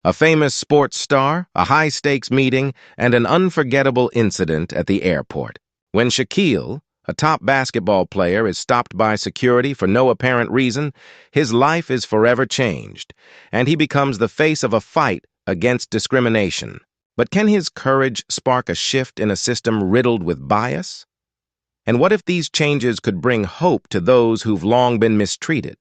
A famous sports star, a high-stakes meeting, and an unforgettable incident at the airport. When Shaquille, a top basketball player, is stopped by security for no apparent reason, his life is forever changed, and he becomes the face of a fight against discrimination. But can his courage spark a shift in a system riddled with bias? And what if these changes could bring hope to those who've long been mistreated?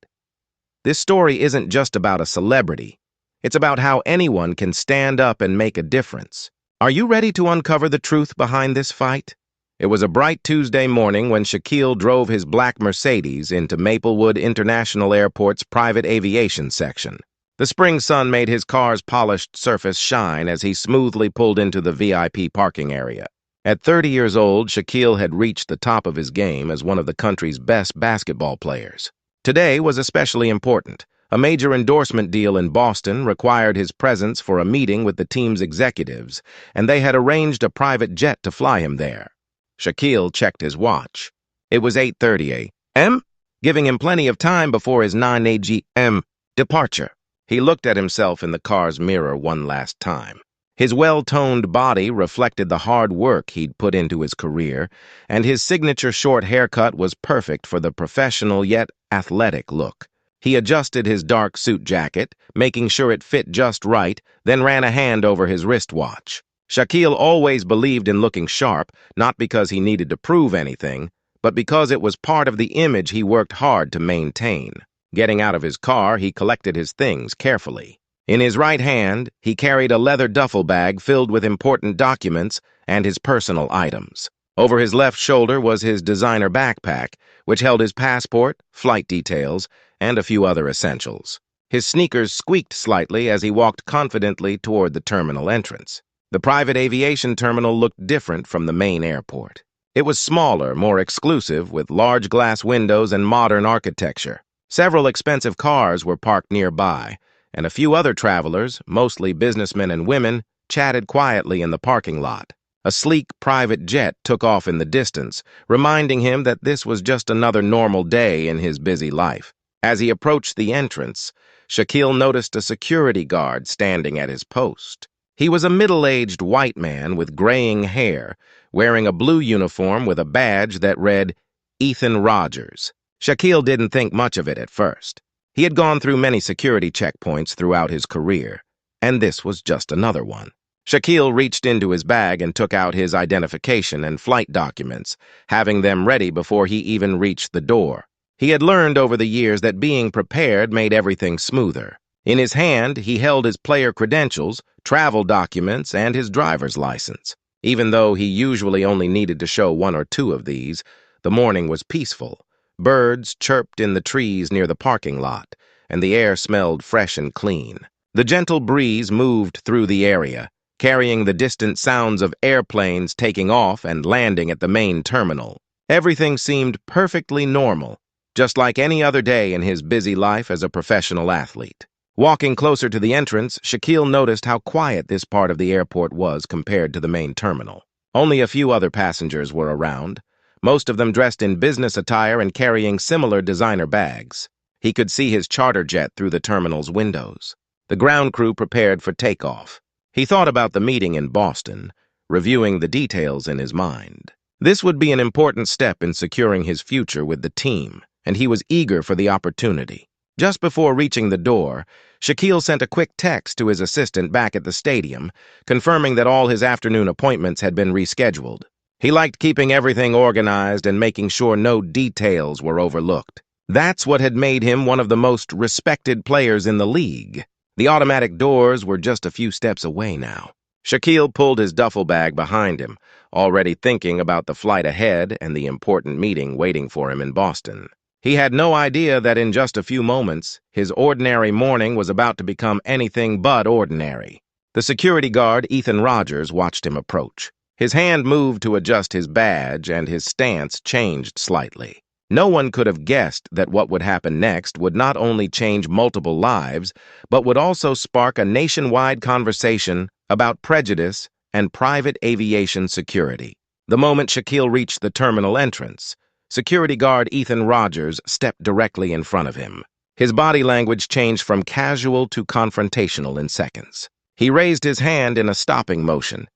This story isn't just about a celebrity. It's about how anyone can stand up and make a difference. Are you ready to uncover the truth behind this fight? It was a bright Tuesday morning when Shaquille drove his black Mercedes into Maplewood International Airport's private aviation section. The spring sun made his car's polished surface shine as he smoothly pulled into the VIP parking area. At 30 years old, Shaquille had reached the top of his game as one of the country's best basketball players. Today was especially important. A major endorsement deal in Boston required his presence for a meeting with the team's executives, and they had arranged a private jet to fly him there. Shaquille checked his watch. It was 8:30 a.m., giving him plenty of time before his 9 a.m. departure. He looked at himself in the car's mirror one last time. His well-toned body reflected the hard work he'd put into his career, and his signature short haircut was perfect for the professional yet athletic look. He adjusted his dark suit jacket, making sure it fit just right, then ran a hand over his wristwatch. Shaquille always believed in looking sharp, not because he needed to prove anything, but because it was part of the image he worked hard to maintain. Getting out of his car, he collected his things carefully. In his right hand, he carried a leather duffel bag filled with important documents and his personal items. Over his left shoulder was his designer backpack, which held his passport, flight details, and a few other essentials. His sneakers squeaked slightly as he walked confidently toward the terminal entrance. The private aviation terminal looked different from the main airport. It was smaller, more exclusive, with large glass windows and modern architecture. Several expensive cars were parked nearby, and a few other travelers, mostly businessmen and women, chatted quietly in the parking lot. A sleek private jet took off in the distance, reminding him that this was just another normal day in his busy life. As he approached the entrance, Shaquille noticed a security guard standing at his post. He was a middle-aged white man with graying hair, wearing a blue uniform with a badge that read, Ethan Rogers. Shaquille didn't think much of it at first. He had gone through many security checkpoints throughout his career, and this was just another one. Shaquille reached into his bag and took out his identification and flight documents, having them ready before he even reached the door. He had learned over the years that being prepared made everything smoother. In his hand, he held his player credentials, travel documents, and his driver's license. Even though he usually only needed to show one or two of these, the morning was peaceful. Birds chirped in the trees near the parking lot, and the air smelled fresh and clean. The gentle breeze moved through the area, carrying the distant sounds of airplanes taking off and landing at the main terminal. Everything seemed perfectly normal, just like any other day in his busy life as a professional athlete. Walking closer to the entrance, Shaquille noticed how quiet this part of the airport was compared to the main terminal. Only a few other passengers were around, most of them dressed in business attire and carrying similar designer bags. He could see his charter jet through the terminal's windows. The ground crew prepared for takeoff. He thought about the meeting in Boston, reviewing the details in his mind. This would be an important step in securing his future with the team, and he was eager for the opportunity. Just before reaching the door, Shaquille sent a quick text to his assistant back at the stadium, confirming that all his afternoon appointments had been rescheduled. He liked keeping everything organized and making sure no details were overlooked. That's what had made him one of the most respected players in the league. The automatic doors were just a few steps away now. Shaquille pulled his duffel bag behind him, already thinking about the flight ahead and the important meeting waiting for him in Boston. He had no idea that in just a few moments, his ordinary morning was about to become anything but ordinary. The security guard, Ethan Rogers, watched him approach. His hand moved to adjust his badge, and his stance changed slightly. No one could have guessed that what would happen next would not only change multiple lives, but would also spark a nationwide conversation about prejudice and private aviation security. The moment Shaquille reached the terminal entrance, security guard Ethan Rogers stepped directly in front of him. His body language changed from casual to confrontational in seconds. He raised his hand in a stopping motion,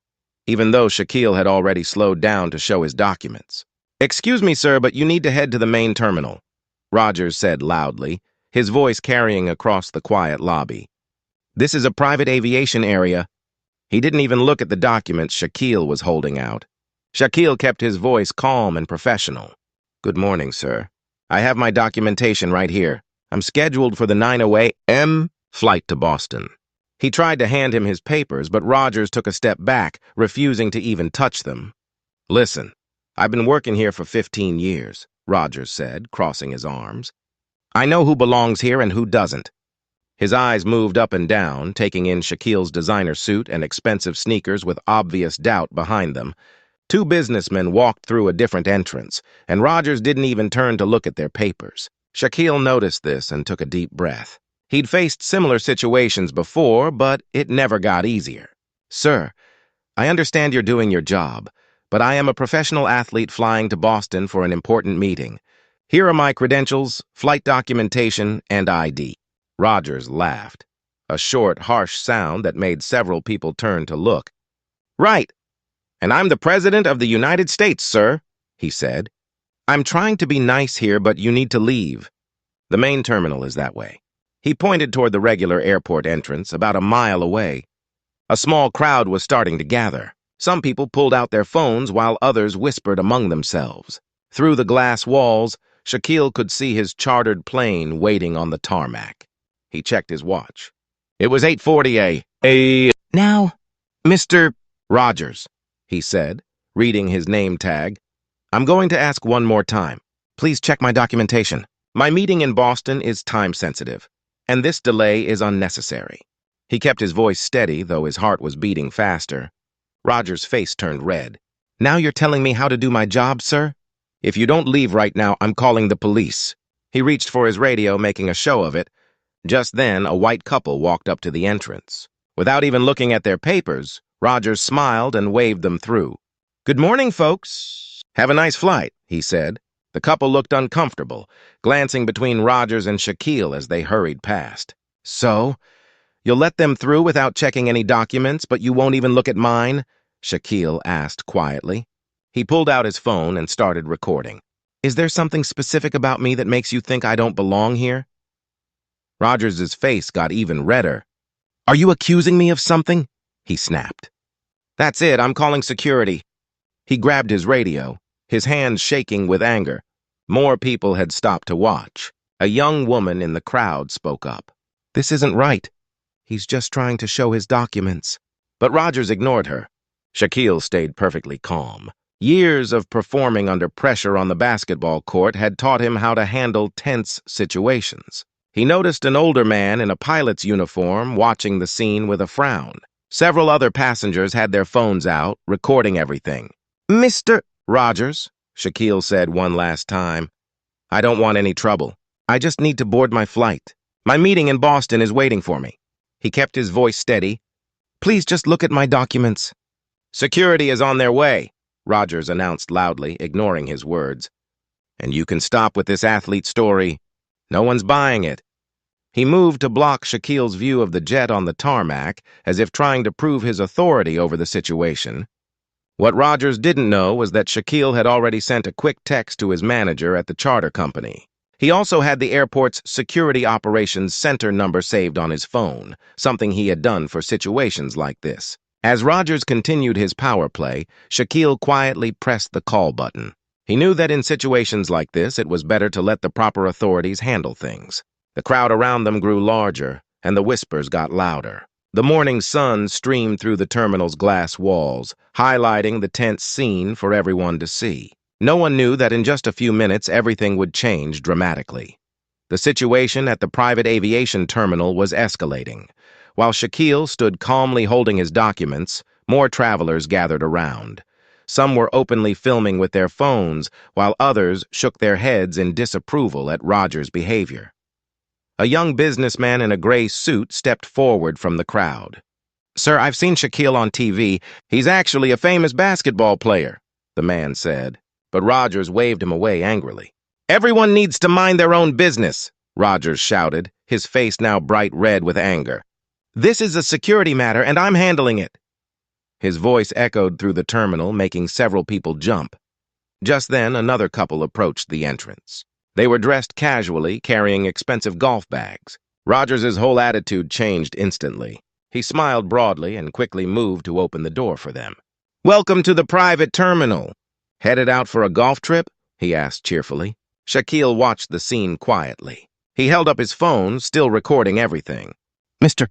even though Shaquille had already slowed down to show his documents. "Excuse me, sir, but you need to head to the main terminal," Rogers said loudly, his voice carrying across the quiet lobby. "This is a private aviation area." He didn't even look at the documents Shaquille was holding out. Shaquille kept his voice calm and professional. "Good morning, sir. I have my documentation right here. I'm scheduled for the 9:08 a.m. flight to Boston." He tried to hand him his papers, but Rogers took a step back, refusing to even touch them. "Listen, I've been working here for 15 years, Rogers said, crossing his arms. "I know who belongs here and who doesn't." His eyes moved up and down, taking in Shaquille's designer suit and expensive sneakers with obvious doubt behind them. Two businessmen walked through a different entrance, and Rogers didn't even turn to look at their papers. Shaquille noticed this and took a deep breath. He'd faced similar situations before, but it never got easier. "Sir, I understand you're doing your job, but I am a professional athlete flying to Boston for an important meeting. Here are my credentials, flight documentation, and ID." Rogers laughed, a short, harsh sound that made several people turn to look. "Right, and I'm the President of the United States, sir," he said. "I'm trying to be nice here, but you need to leave. The main terminal is that way." He pointed toward the regular airport entrance, about a mile away. A small crowd was starting to gather. Some people pulled out their phones while others whispered among themselves. Through the glass walls, Shaquille could see his chartered plane waiting on the tarmac. He checked his watch. It was 8:40 a.m. "Now, Mr. Rogers," he said, reading his name tag. "I'm going to ask one more time. Please check my documentation. My meeting in Boston is time-sensitive, and this delay is unnecessary." He kept his voice steady, though his heart was beating faster. Rogers' face turned red. "Now you're telling me how to do my job, sir? If you don't leave right now, I'm calling the police." He reached for his radio, making a show of it. Just then, a white couple walked up to the entrance. Without even looking at their papers, Rogers smiled and waved them through. "Good morning, folks. Have a nice flight," he said. The couple looked uncomfortable, glancing between Rogers and Shaquille as they hurried past. "So, you'll let them through without checking any documents, but you won't even look at mine?" Shaquille asked quietly. He pulled out his phone and started recording. "Is there something specific about me that makes you think I don't belong here?" Rogers' face got even redder. "Are you accusing me of something?" he snapped. "That's it, I'm calling security." He grabbed his radio, his hands shaking with anger. More people had stopped to watch. A young woman in the crowd spoke up. "This isn't right. He's just trying to show his documents." But Rogers ignored her. Shaquille stayed perfectly calm. Years of performing under pressure on the basketball court had taught him how to handle tense situations. He noticed an older man in a pilot's uniform watching the scene with a frown. Several other passengers had their phones out, recording everything. "Mr. Rogers," Shaquille said one last time, "I don't want any trouble. I just need to board my flight. My meeting in Boston is waiting for me." He kept his voice steady. "Please just look at my documents." "Security is on their way," Rogers announced loudly, ignoring his words. "And you can stop with this athlete story. No one's buying it." He moved to block Shaquille's view of the jet on the tarmac, as if trying to prove his authority over the situation. What Rogers didn't know was that Shaquille had already sent a quick text to his manager at the charter company. He also had the airport's security operations center number saved on his phone, something he had done for situations like this. As Rogers continued his power play, Shaquille quietly pressed the call button. He knew that in situations like this, it was better to let the proper authorities handle things. The crowd around them grew larger, and the whispers got louder. The morning sun streamed through the terminal's glass walls, highlighting the tense scene for everyone to see. No one knew that in just a few minutes, everything would change dramatically. The situation at the private aviation terminal was escalating. While Shaquille stood calmly holding his documents, more travelers gathered around. Some were openly filming with their phones, while others shook their heads in disapproval at Rogers' behavior. A young businessman in a gray suit stepped forward from the crowd. "Sir, I've seen Shaquille on TV. He's actually a famous basketball player," the man said. But Rogers waved him away angrily. "Everyone needs to mind their own business," Rogers shouted, his face now bright red with anger. "This is a security matter, and I'm handling it." His voice echoed through the terminal, making several people jump. Just then, another couple approached the entrance. They were dressed casually, carrying expensive golf bags. Rogers's whole attitude changed instantly. He smiled broadly and quickly moved to open the door for them. "Welcome to the private terminal. Headed out for a golf trip?" he asked cheerfully. Shaquille watched the scene quietly. He held up his phone, still recording everything. "Mr.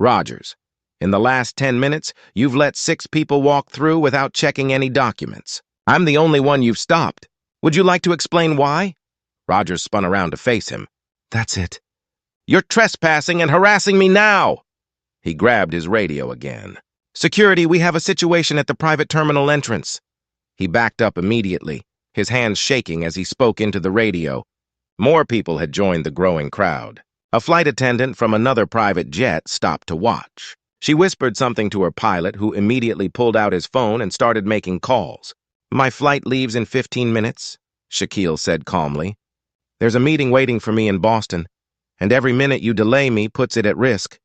Rogers, in the last 10 minutes, you've let 6 people walk through without checking any documents. I'm the only one you've stopped. Would you like to explain why?" Rogers spun around to face him. "That's it. You're trespassing and harassing me now!" He grabbed his radio again. "Security, we have a situation at the private terminal entrance." He backed up immediately, his hands shaking as he spoke into the radio. More people had joined the growing crowd. A flight attendant from another private jet stopped to watch. She whispered something to her pilot, who immediately pulled out his phone and started making calls. "My flight leaves in 15 minutes, Shaquille said calmly. "There's a meeting waiting for me in Boston, and every minute you delay me puts it at risk."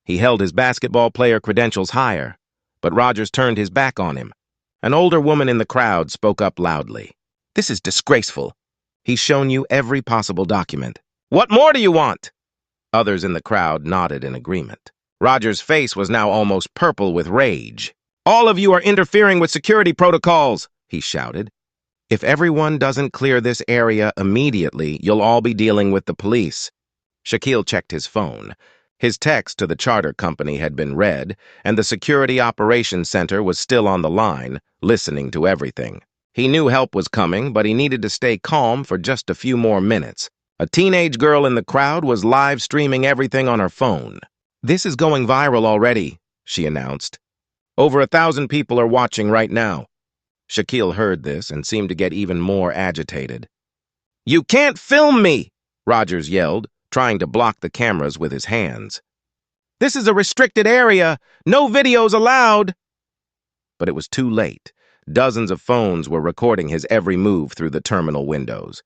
He held his basketball player credentials higher, but Rogers turned his back on him. An older woman in the crowd spoke up loudly. "This is disgraceful. He's shown you every possible document. What more do you want?" Others in the crowd nodded in agreement. Rogers' face was now almost purple with rage. "All of you are interfering with security protocols," he shouted. "If everyone doesn't clear this area immediately, you'll all be dealing with the police." Shaquille checked his phone. His text to the charter company had been read, and the Security Operations Center was still on the line, listening to everything. He knew help was coming, but he needed to stay calm for just a few more minutes. A teenage girl in the crowd was live streaming everything on her phone. "This is going viral already," she announced. "Over 1,000 people are watching right now." Shaquille heard this and seemed to get even more agitated. "You can't film me!" Rogers yelled, trying to block the cameras with his hands. "This is a restricted area! No videos allowed!" But it was too late. Dozens of phones were recording his every move through the terminal windows.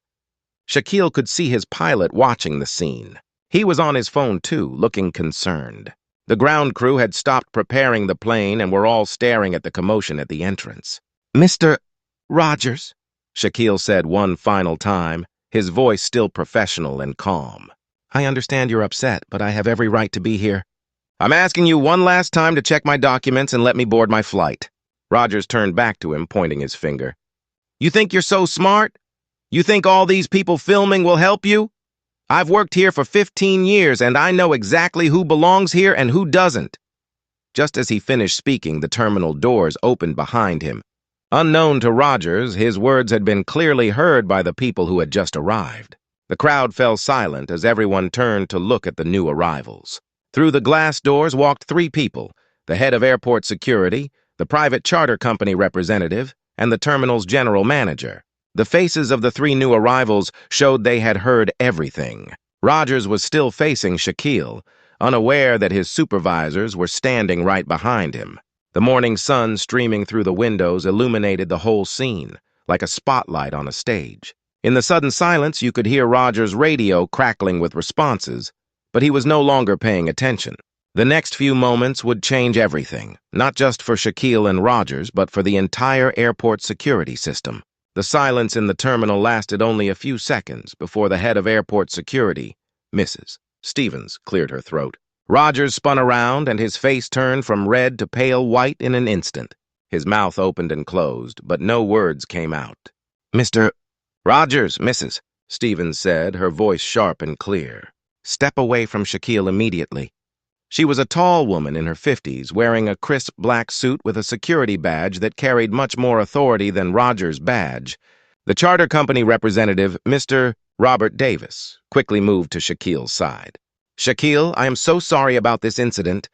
Shaquille could see his pilot watching the scene. He was on his phone too, looking concerned. The ground crew had stopped preparing the plane and were all staring at the commotion at the entrance. "Mr. Rogers," Shaquille said one final time, his voice still professional and calm. "I understand you're upset, but I have every right to be here. I'm asking you one last time to check my documents and let me board my flight." Rogers turned back to him, pointing his finger. "You think you're so smart? You think all these people filming will help you? I've worked here for 15 years, and I know exactly who belongs here and who doesn't." Just as he finished speaking, the terminal doors opened behind him. Unknown to Rogers, his words had been clearly heard by the people who had just arrived. The crowd fell silent as everyone turned to look at the new arrivals. Through the glass doors walked 3 people, the head of airport security, the private charter company representative, and the terminal's general manager. The faces of the 3 new arrivals showed they had heard everything. Rogers was still facing Shaquille, unaware that his supervisors were standing right behind him. The morning sun streaming through the windows illuminated the whole scene, like a spotlight on a stage. In the sudden silence, you could hear Rogers' radio crackling with responses, but he was no longer paying attention. The next few moments would change everything, not just for Shaquille and Rogers, but for the entire airport security system. The silence in the terminal lasted only a few seconds before the head of airport security, Mrs. Stevens, cleared her throat. Rogers spun around, and his face turned from red to pale white in an instant. His mouth opened and closed, but no words came out. "Mr. Rogers, Mrs." Stevens said, her voice sharp and clear. "Step away from Shaquille immediately." She was a tall woman in her 50s, wearing a crisp black suit with a security badge that carried much more authority than Rogers' badge. The charter company representative, Mr. Robert Davis, quickly moved to Shaquille's side. "Shaquille, I am so sorry about this incident.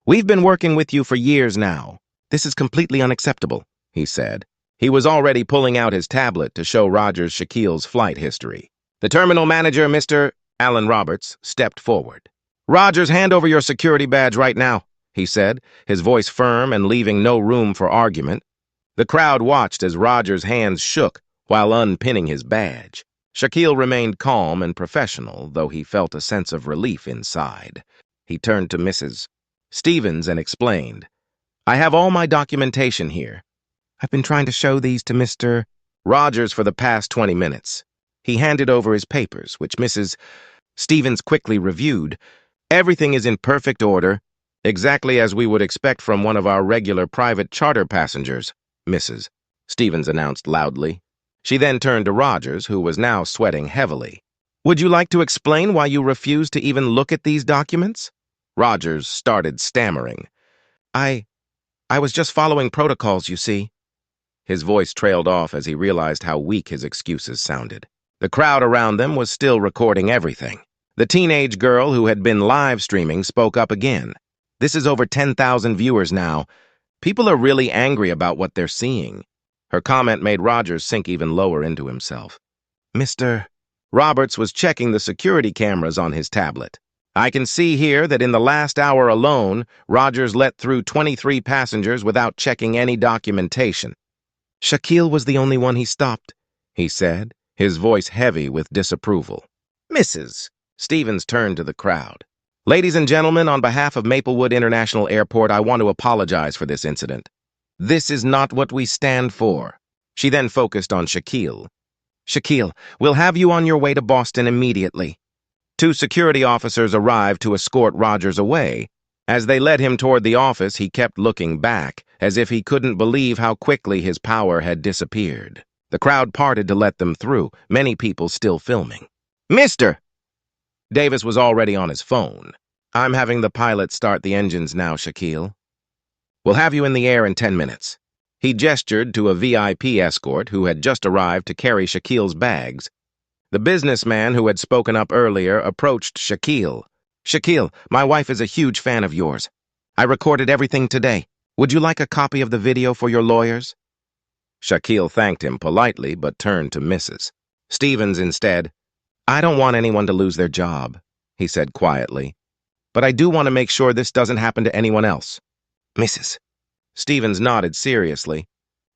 We've been working with you for years now. This is completely unacceptable," he said. He was already pulling out his tablet to show Rogers Shaquille's flight history. The terminal manager, Mr. Allen Roberts, stepped forward. "Rogers, hand over your security badge right now," he said, his voice firm and leaving no room for argument. The crowd watched as Rogers' hands shook while unpinning his badge. Shaquille remained calm and professional, though he felt a sense of relief inside. He turned to Mrs. Stevens and explained, "I have all my documentation here. I've been trying to show these to Mr. Rogers for the past 20 minutes. He handed over his papers, which Mrs. Stevens quickly reviewed. Everything is in perfect order, exactly as we would expect from one of our regular private charter passengers," Mrs. Stevens announced loudly. She then turned to Rogers, who was now sweating heavily. "Would you like to explain why you refused to even look at these documents?" Rogers started stammering. I was just following protocols, you see." His voice trailed off as he realized how weak his excuses sounded. The crowd around them was still recording everything. The teenage girl who had been live streaming spoke up again. "This is over 10,000 viewers now. People are really angry about what they're seeing." Her comment made Rogers sink even lower into himself. "Mr. Roberts was checking the security cameras on his tablet. I can see here that in the last hour alone, Rogers let through 23 passengers without checking any documentation." "Shaquille was the only one he stopped," he said, his voice heavy with disapproval. Mrs. Stevens turned to the crowd. "Ladies and gentlemen, on behalf of Maplewood International Airport, I want to apologize for this incident. This is not what we stand for." She then focused on Shaquille. "Shaquille, we'll have you on your way to Boston immediately." Two security officers arrived to escort Rogers away. As they led him toward the office, he kept looking back, as if he couldn't believe how quickly his power had disappeared. The crowd parted to let them through, many people still filming. "Mr." Davis was already on his phone. "I'm having the pilot start the engines now, Shaquille. We'll have you in the air in 10 minutes. He gestured to a VIP escort who had just arrived to carry Shaquille's bags. The businessman who had spoken up earlier approached Shaquille. "Shaquille, my wife is a huge fan of yours. I recorded everything today. Would you like a copy of the video for your lawyers?" Shaquille thanked him politely, but turned to Mrs. Stevens instead. "I don't want anyone to lose their job," he said quietly. "But I do want to make sure this doesn't happen to anyone else." Mrs. Stevens nodded seriously.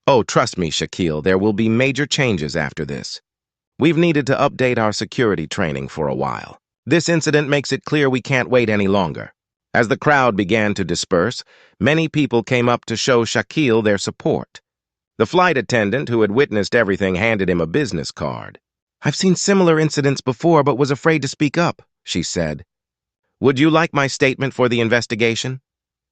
"Oh, trust me, Shaquille, there will be major changes after this. We've needed to update our security training for a while. This incident makes it clear we can't wait any longer." As the crowd began to disperse, many people came up to show Shaquille their support. The flight attendant who had witnessed everything handed him a business card. "I've seen similar incidents before but was afraid to speak up," she said. "Would you like my statement for the investigation?"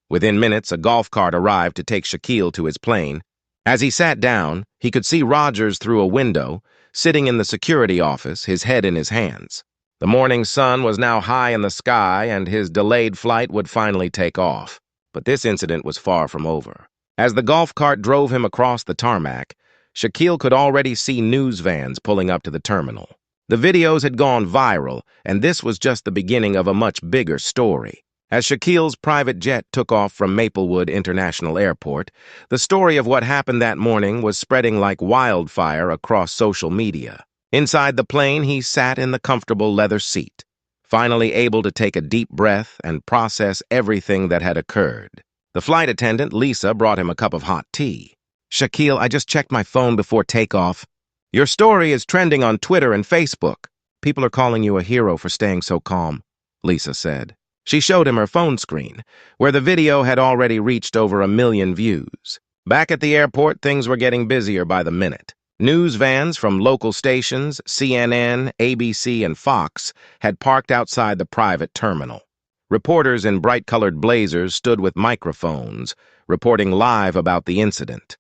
Within minutes, a golf cart arrived to take Shaquille to his plane. As he sat down, he could see Rogers through a window, sitting in the security office, his head in his hands. The morning sun was now high in the sky, and his delayed flight would finally take off. But this incident was far from over. As the golf cart drove him across the tarmac, Shaquille could already see news vans pulling up to the terminal. The videos had gone viral, and this was just the beginning of a much bigger story. As Shaquille's private jet took off from Maplewood International Airport, the story of what happened that morning was spreading like wildfire across social media. Inside the plane, he sat in the comfortable leather seat, finally able to take a deep breath and process everything that had occurred. The flight attendant, Lisa, brought him a cup of hot tea. "Shaquille, I just checked my phone before takeoff. Your story is trending on Twitter and Facebook. People are calling you a hero for staying so calm," Lisa said. She showed him her phone screen, where the video had already reached over 1 million views. Back at the airport, things were getting busier by the minute. News vans from local stations, CNN, ABC, and Fox, had parked outside the private terminal. Reporters in bright-colored blazers stood with microphones, reporting live about the incident.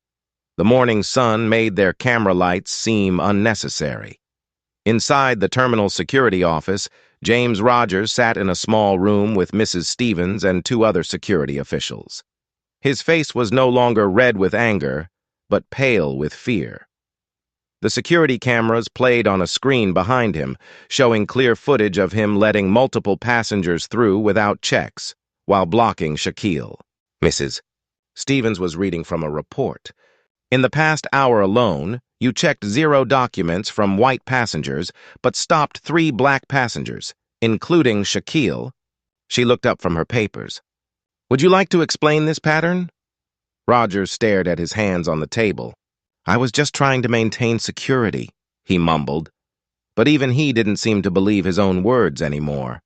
The morning sun made their camera lights seem unnecessary. Inside the terminal security office, James Rogers sat in a small room with Mrs. Stevens and 2 other security officials. His face was no longer red with anger, but pale with fear. The security cameras played on a screen behind him, showing clear footage of him letting multiple passengers through without checks, while blocking Shaquille. Mrs. Stevens was reading from a report. "In the past hour alone, you checked 0 documents from white passengers, but stopped 3 black passengers, including Shaquille." She looked up from her papers. "Would you like to explain this pattern?" Rogers stared at his hands on the table. "I was just trying to maintain security," he mumbled. but even he didn't seem to believe his own words anymore.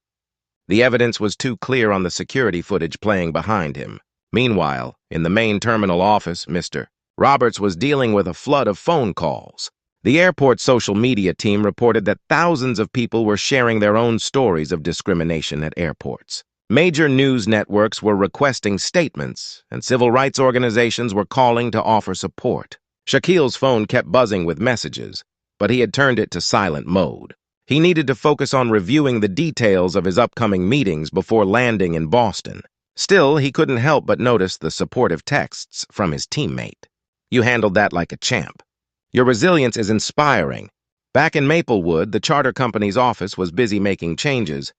The evidence was too clear on the security footage playing behind him. Meanwhile, in the main terminal office, Mr. Roberts was dealing with a flood of phone calls. The airport's social media team reported that thousands of people were sharing their own stories of discrimination at airports. Major news networks were requesting statements, and civil rights organizations were calling to offer support. Shaquille's phone kept buzzing with messages, but he had turned it to silent mode. He needed to focus on reviewing the details of his upcoming meetings before landing in Boston. Still, he couldn't help but notice the supportive texts from his teammate. "You handled that like a champ. Your resilience is inspiring." Back in Maplewood, the charter company's office was busy making changes.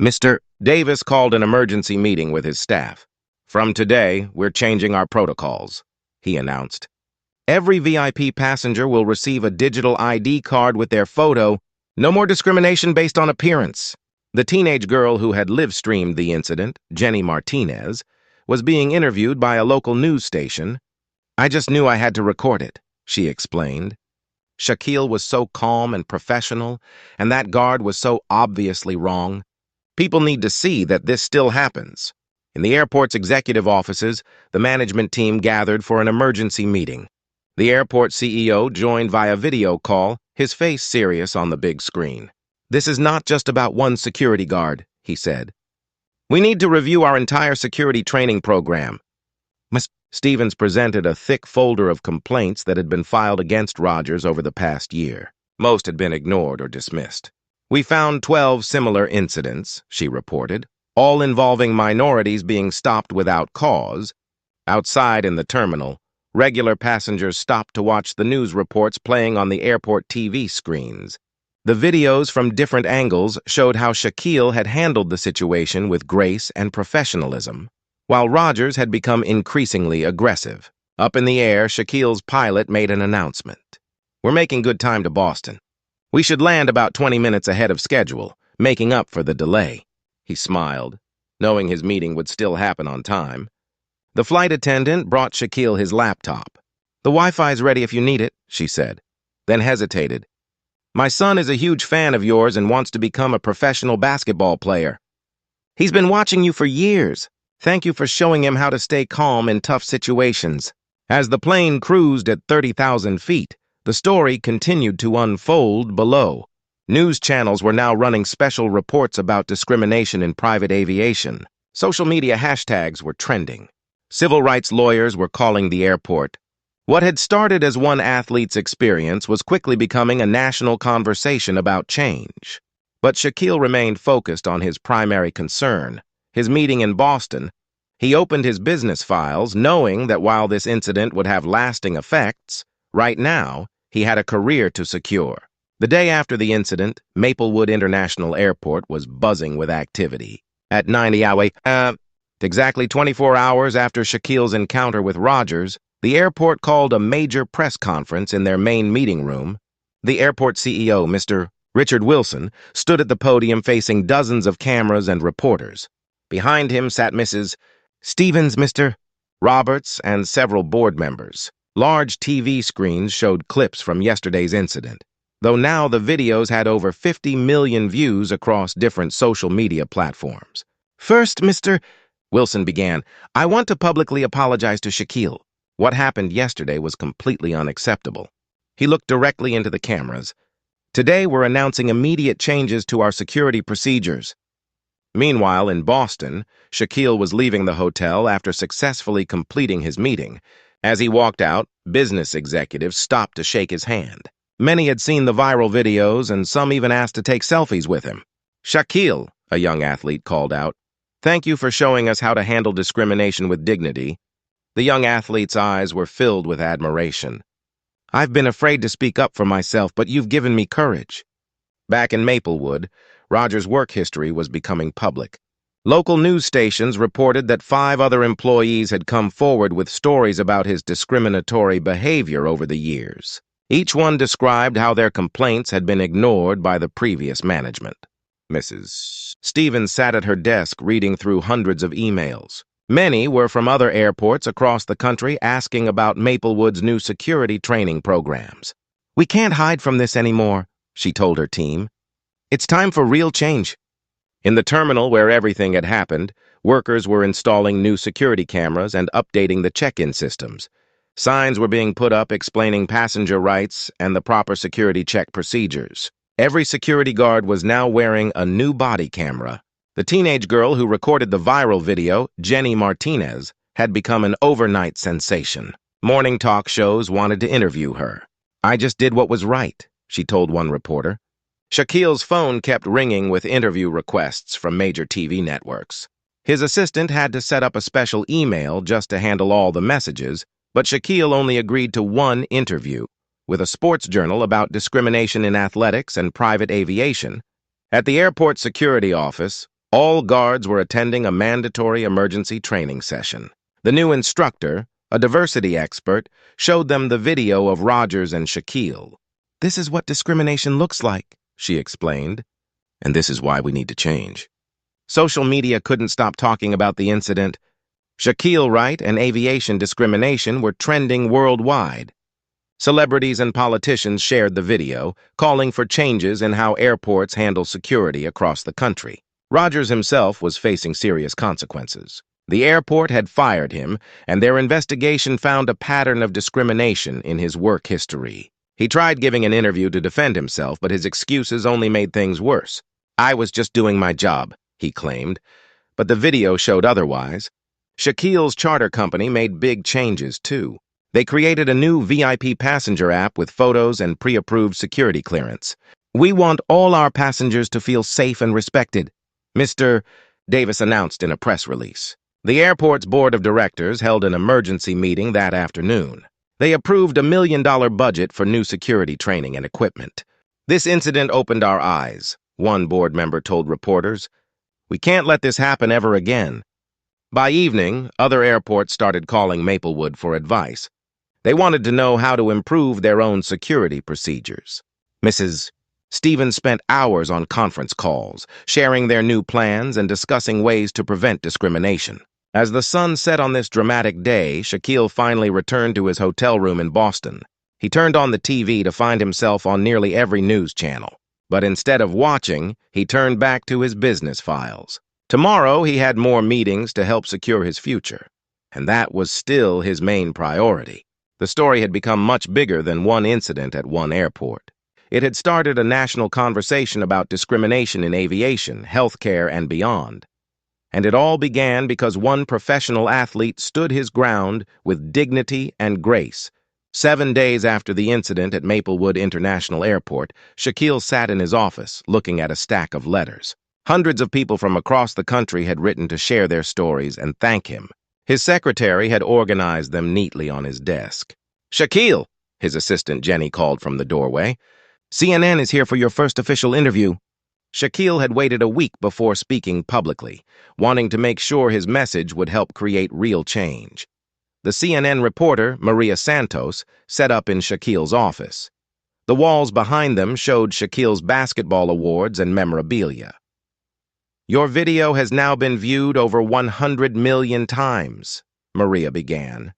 Mr. Davis called an emergency meeting with his staff. "From today, we're changing our protocols," he announced. "Every VIP passenger will receive a digital ID card with their photo. No more discrimination based on appearance." The teenage girl who had live-streamed the incident, Jenny Martinez, was being interviewed by a local news station. "I just knew I had to record it," she explained. Shaquille was so calm and professional, and that guard was so obviously wrong. People need to see that this still happens. In the airport's executive offices, the management team gathered for an emergency meeting. The airport CEO joined via video call, his face serious on the big screen. "This is not just about one security guard," he said. "We need to review our entire security training program." Ms. Stevens presented a thick folder of complaints that had been filed against Rogers over the past year. Most had been ignored or dismissed. "We found 12 similar incidents," she reported, "all involving minorities being stopped without cause. Outside in the terminal, regular passengers stopped to watch the news reports playing on the airport TV screens. The videos from different angles showed how Shaquille had handled the situation with grace and professionalism, while Rogers had become increasingly aggressive. Up in the air, Shaquille's pilot made an announcement. "We're making good time to Boston. We should land about 20 minutes ahead of schedule, making up for the delay." He smiled, knowing his meeting would still happen on time. The flight attendant brought Shaquille his laptop. "The Wi-Fi's ready if you need it," she said, then hesitated. "My son is a huge fan of yours and wants to become a professional basketball player. He's been watching you for years. Thank you for showing him how to stay calm in tough situations." As the plane cruised at 30,000 feet, the story continued to unfold below. News channels were now running special reports about discrimination in private aviation. Social media hashtags were trending. Civil rights lawyers were calling the airport. What had started as one athlete's experience was quickly becoming a national conversation about change. But Shaquille remained focused on his primary concern, his meeting in Boston. He opened his business files, knowing that while this incident would have lasting effects, right now, he had a career to secure. The day after the incident, Maplewood International Airport was buzzing with activity. At 90 hours, exactly 24 hours after Shaquille's encounter with Rogers, the airport called a major press conference in their main meeting room. The airport CEO, Mr. Richard Wilson, stood at the podium facing dozens of cameras and reporters. Behind him sat Mrs. Stevens, Mr. Roberts, and several board members. Large TV screens showed clips from yesterday's incident, though now the videos had over 50 million views across different social media platforms. "First, Mr. Wilson began, "I want to publicly apologize to Shaquille. What happened yesterday was completely unacceptable." He looked directly into the cameras. "Today, we're announcing immediate changes to our security procedures." Meanwhile, in Boston, Shaquille was leaving the hotel after successfully completing his meeting. As he walked out, business executives stopped to shake his hand. Many had seen the viral videos, and some even asked to take selfies with him. "Shaquille," a young athlete called out, "thank you for showing us how to handle discrimination with dignity." The young athlete's eyes were filled with admiration. "I've been afraid to speak up for myself, but you've given me courage." Back in Maplewood, Rogers' work history was becoming public. Local news stations reported that 5 other employees had come forward with stories about his discriminatory behavior over the years. Each one described how their complaints had been ignored by the previous management. Mrs. Stevens sat at her desk reading through hundreds of emails. Many were from other airports across the country asking about Maplewood's new security training programs. "We can't hide from this anymore," she told her team. It's time for real change. In the terminal where everything had happened, workers were installing new security cameras and updating the check-in systems. Signs were being put up explaining passenger rights and the proper security check procedures. Every security guard was now wearing a new body camera. The teenage girl who recorded the viral video, Jenny Martinez, had become an overnight sensation. Morning talk shows wanted to interview her. I just did what was right, she told one reporter. Shaquille's phone kept ringing with interview requests from major TV networks. His assistant had to set up a special email just to handle all the messages, but Shaquille only agreed to one interview, with a sports journal about discrimination in athletics and private aviation. At the airport security office, all guards were attending a mandatory emergency training session. The new instructor, a diversity expert, showed them the video of Rogers and Shaquille. This is what discrimination looks like, she explained, and this is why we need to change. Social media couldn't stop talking about the incident. Shaquille right and aviation discrimination were trending worldwide. Celebrities and politicians shared the video, calling for changes in how airports handle security across the country. Rogers himself was facing serious consequences. The airport had fired him, and their investigation found a pattern of discrimination in his work history. He tried giving an interview to defend himself, but his excuses only made things worse. I was just doing my job, he claimed, but the video showed otherwise. Shaquille's charter company made big changes, too. They created a new VIP passenger app with photos and pre-approved security clearance. We want all our passengers to feel safe and respected, Mr. Davis announced in a press release. The airport's board of directors held an emergency meeting that afternoon. They approved $1 million budget for new security training and equipment. This incident opened our eyes, one board member told reporters. We can't let this happen ever again. By evening, other airports started calling Maplewood for advice. They wanted to know how to improve their own security procedures. Mrs. Stevens spent hours on conference calls, sharing their new plans and discussing ways to prevent discrimination. As the sun set on this dramatic day, Shaquille finally returned to his hotel room in Boston. He turned on the TV to find himself on nearly every news channel. But instead of watching, he turned back to his business files. Tomorrow, he had more meetings to help secure his future, and that was still his main priority. The story had become much bigger than one incident at one airport. It had started a national conversation about discrimination in aviation, healthcare, and beyond. And it all began because one professional athlete stood his ground with dignity and grace. 7 days after the incident at Maplewood International Airport, Shaquille sat in his office, looking at a stack of letters. Hundreds of people from across the country had written to share their stories and thank him. His secretary had organized them neatly on his desk. Shaquille, his assistant Jenny called from the doorway. CNN is here for your first official interview. Shaquille had waited a week before speaking publicly, wanting to make sure his message would help create real change. The CNN reporter, Maria Santos, set up in Shaquille's office. The walls behind them showed Shaquille's basketball awards and memorabilia. Your video has now been viewed over 100 million times, Maria began.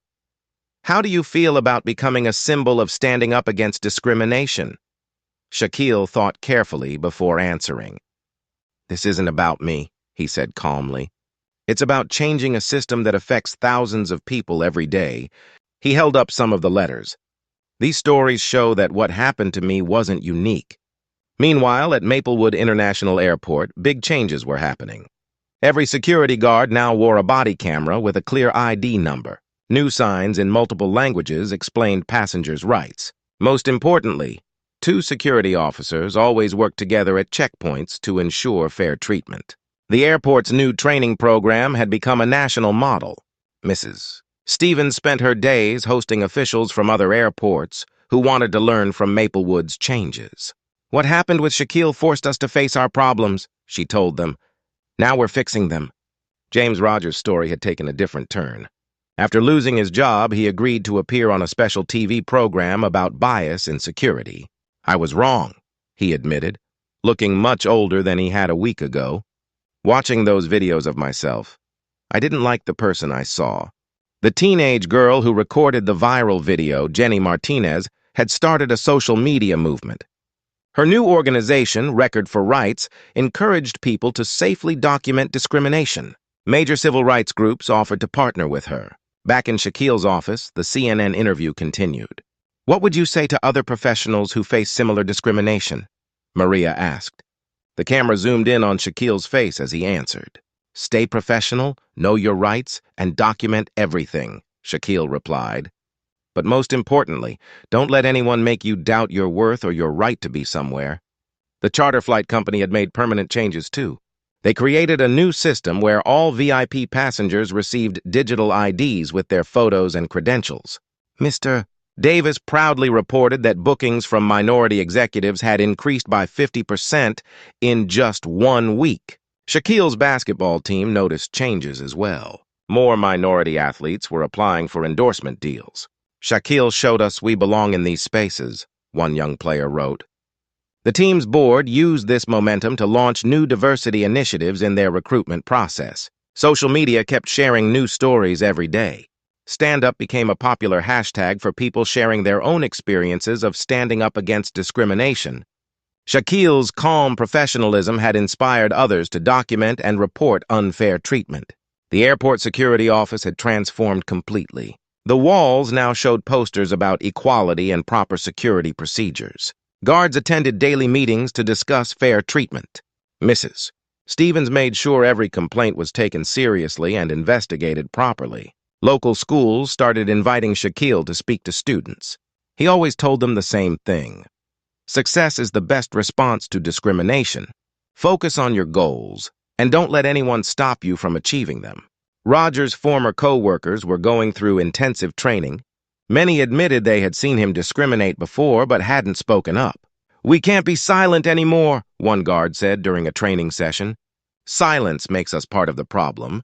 How do you feel about becoming a symbol of standing up against discrimination? Shaquille thought carefully before answering. This isn't about me, he said calmly. It's about changing a system that affects thousands of people every day. He held up some of the letters. These stories show that what happened to me wasn't unique. Meanwhile, at Maplewood International Airport, big changes were happening. Every security guard now wore a body camera with a clear ID number. New signs in multiple languages explained passengers' rights. Most importantly, 2 security officers always worked together at checkpoints to ensure fair treatment. The airport's new training program had become a national model. Mrs. Stevens spent her days hosting officials from other airports who wanted to learn from Maplewood's changes. What happened with Shaquille forced us to face our problems, she told them. Now we're fixing them. James Rogers' story had taken a different turn. After losing his job, he agreed to appear on a special TV program about bias in security. I was wrong, he admitted, looking much older than he had a week ago. Watching those videos of myself, I didn't like the person I saw. The teenage girl who recorded the viral video, Jenny Martinez, had started a social media movement. Her new organization, Record for Rights, encouraged people to safely document discrimination. Major civil rights groups offered to partner with her. Back in Shaquille's office, the CNN interview continued. "What would you say to other professionals who face similar discrimination?" Maria asked. The camera zoomed in on Shaquille's face as he answered. "Stay professional, know your rights, and document everything," Shaquille replied. "But most importantly, don't let anyone make you doubt your worth or your right to be somewhere." The charter flight company had made permanent changes too. They created a new system where all VIP passengers received digital IDs with their photos and credentials. Mr. Davis proudly reported that bookings from minority executives had increased by 50% in just 1 week. Shaquille's basketball team noticed changes as well. More minority athletes were applying for endorsement deals. "Shaquille showed us we belong in these spaces," one young player wrote. The team's board used this momentum to launch new diversity initiatives in their recruitment process. Social media kept sharing new stories every day. Stand Up became a popular hashtag for people sharing their own experiences of standing up against discrimination. Shaquille's calm professionalism had inspired others to document and report unfair treatment. The airport security office had transformed completely. The walls now showed posters about equality and proper security procedures. Guards attended daily meetings to discuss fair treatment. Mrs. Stevens made sure every complaint was taken seriously and investigated properly. Local schools started inviting Shaquille to speak to students. He always told them the same thing. Success is the best response to discrimination. Focus on your goals, and don't let anyone stop you from achieving them. Roger's former co-workers were going through intensive training. Many admitted they had seen him discriminate before but hadn't spoken up. "We can't be silent anymore," one guard said during a training session. "Silence makes us part of the problem."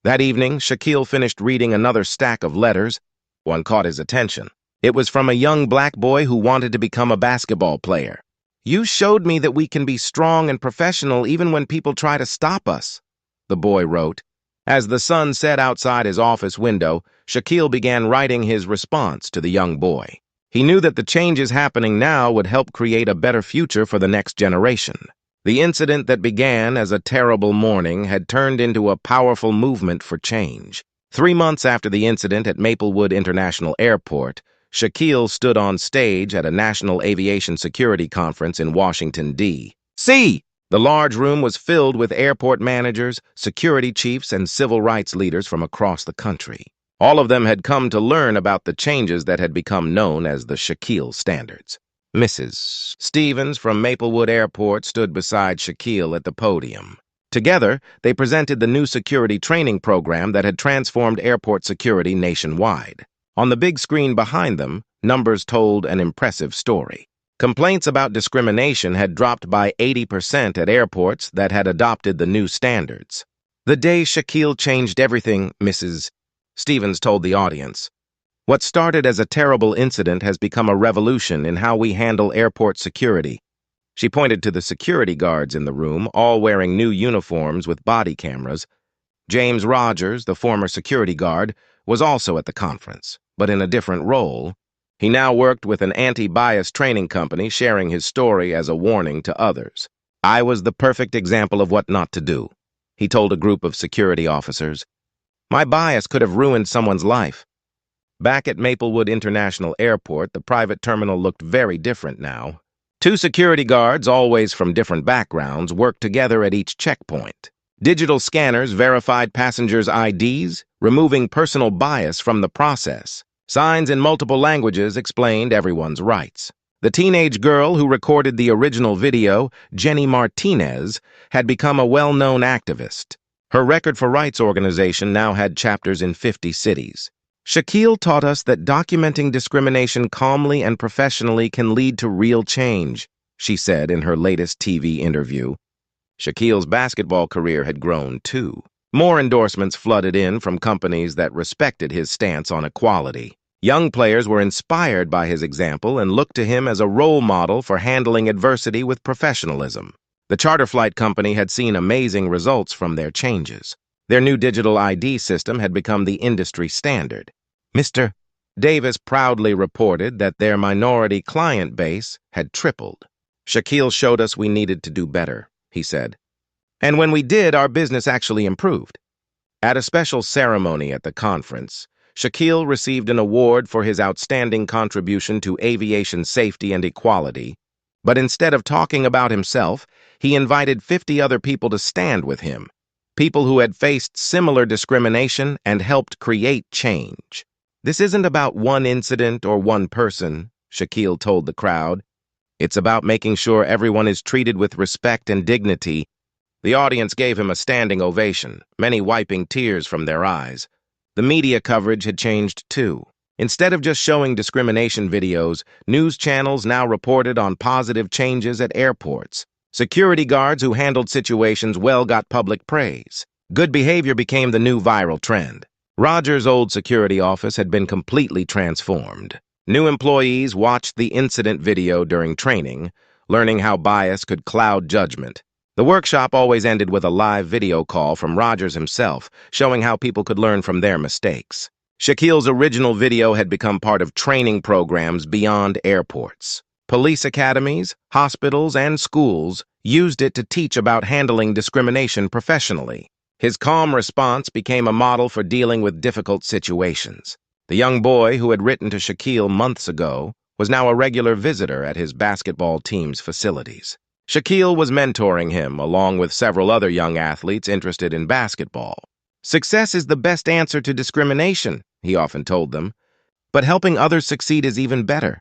That evening, Shaquille finished reading another stack of letters. One caught his attention. It was from a young black boy who wanted to become a basketball player. "You showed me that we can be strong and professional even when people try to stop us," the boy wrote. As the sun set outside his office window, Shaquille began writing his response to the young boy. He knew that the changes happening now would help create a better future for the next generation. The incident that began as a terrible morning had turned into a powerful movement for change. 3 months after the incident at Maplewood International Airport, Shaquille stood on stage at a National Aviation Security Conference in Washington, D.C. The large room was filled with airport managers, security chiefs, and civil rights leaders from across the country. All of them had come to learn about the changes that had become known as the Shaquille Standards. Mrs. Stevens from Maplewood Airport stood beside Shaquille at the podium. Together, they presented the new security training program that had transformed airport security nationwide. On the big screen behind them, numbers told an impressive story. Complaints about discrimination had dropped by 80% at airports that had adopted the new standards. "The day Shaquille changed everything," Mrs. Stevens told the audience. "What started as a terrible incident has become a revolution in how we handle airport security." She pointed to the security guards in the room, all wearing new uniforms with body cameras. James Rogers, the former security guard, was also at the conference, but in a different role. He now worked with an anti-bias training company, sharing his story as a warning to others. "I was the perfect example of what not to do," he told a group of security officers. "My bias could have ruined someone's life." Back at Maplewood International Airport, the private terminal looked very different now. 2 security guards, always from different backgrounds, worked together at each checkpoint. Digital scanners verified passengers' IDs, removing personal bias from the process. Signs in multiple languages explained everyone's rights. The teenage girl who recorded the original video, Jenny Martinez, had become a well-known activist. Her Record for Rights organization now had chapters in 50 cities. "Shaquille taught us that documenting discrimination calmly and professionally can lead to real change," she said in her latest TV interview. Shaquille's basketball career had grown, too. More endorsements flooded in from companies that respected his stance on equality. Young players were inspired by his example and looked to him as a role model for handling adversity with professionalism. The charter flight company had seen amazing results from their changes. Their new digital ID system had become the industry standard. Mr. Davis proudly reported that their minority client base had tripled. Shaquille showed us we needed to do better, he said. And when we did, our business actually improved. At a special ceremony at the conference, Shaquille received an award for his outstanding contribution to aviation safety and equality, but instead of talking about himself, he invited 50 other people to stand with him, people who had faced similar discrimination and helped create change. This isn't about one incident or one person, Shaquille told the crowd. It's about making sure everyone is treated with respect and dignity. The audience gave him a standing ovation, many wiping tears from their eyes. The media coverage had changed too. Instead of just showing discrimination videos, news channels now reported on positive changes at airports. Security guards who handled situations well got public praise. Good behavior became the new viral trend. Roger's old security office had been completely transformed. New employees watched the incident video during training, learning how bias could cloud judgment. The workshop always ended with a live video call from Rogers himself, showing how people could learn from their mistakes. Shaquille's original video had become part of training programs beyond airports. Police academies, hospitals, and schools used it to teach about handling discrimination professionally. His calm response became a model for dealing with difficult situations. The young boy who had written to Shaquille months ago was now a regular visitor at his basketball team's facilities. Shaquille was mentoring him, along with several other young athletes interested in basketball. Success is the best answer to discrimination, he often told them, but helping others succeed is even better.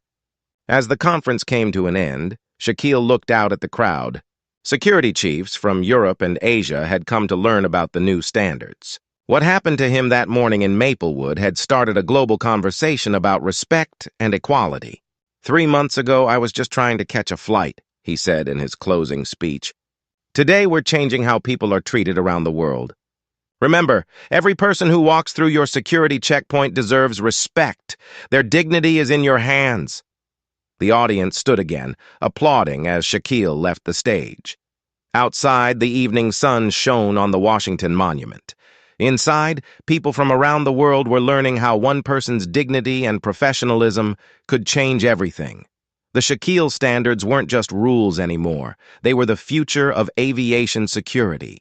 As the conference came to an end, Shaquille looked out at the crowd. Security chiefs from Europe and Asia had come to learn about the new standards. What happened to him that morning in Maplewood had started a global conversation about respect and equality. 3 months ago, I was just trying to catch a flight, he said in his closing speech. Today, we're changing how people are treated around the world. Remember, every person who walks through your security checkpoint deserves respect. Their dignity is in your hands. The audience stood again, applauding as Shaquille left the stage. Outside, the evening sun shone on the Washington Monument. Inside, people from around the world were learning how one person's dignity and professionalism could change everything. The Shaquille standards weren't just rules anymore. They were the future of aviation security.